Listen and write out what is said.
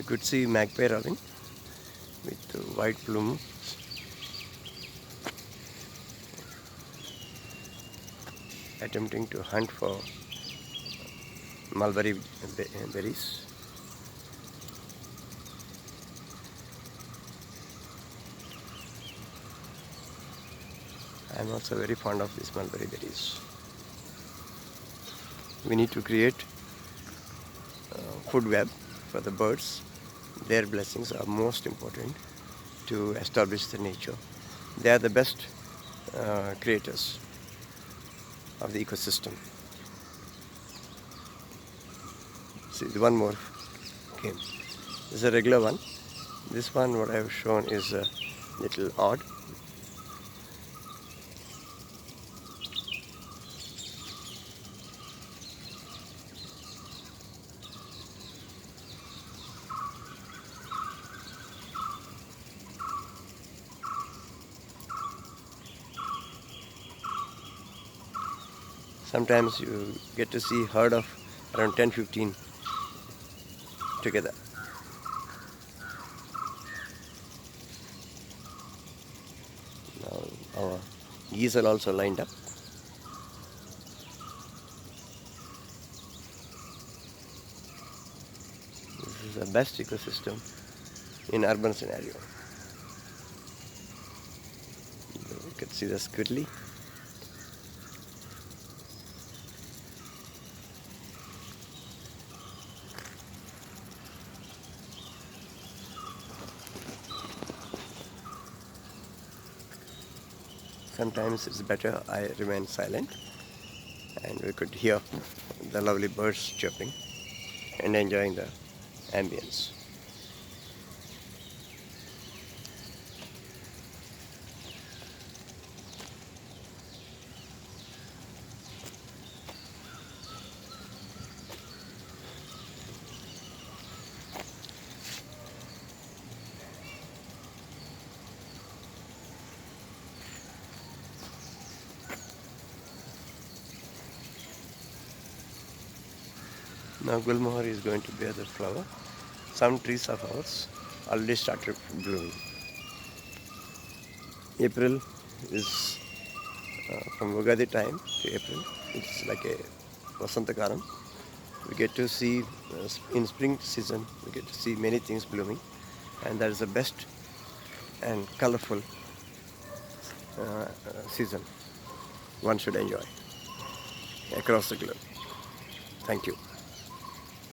could see magpie robin with white plume attempting to hunt for mulberry berries. I am also very fond of these mulberry berries. We need to create food web for the birds. Their blessings are most important to establish the nature. They are the best creators of the ecosystem. See, one more came. This is a regular one. This one, what I have shown, is a little odd. Sometimes you get to see herd of around 10-15 together. Now our geese are also lined up. This is the best ecosystem in urban scenario. You can see the squirrely. Sometimes it's better I remain silent and we could hear the lovely birds chirping and enjoying the ambience. Now Gulmohar is going to bear the flower. Some trees of ours already started blooming. April is from Ugadi time to April. It's like a Vasantakaram. We get to see in spring season, we get to see many things blooming, and that is the best and colorful season one should enjoy across the globe. Thank you.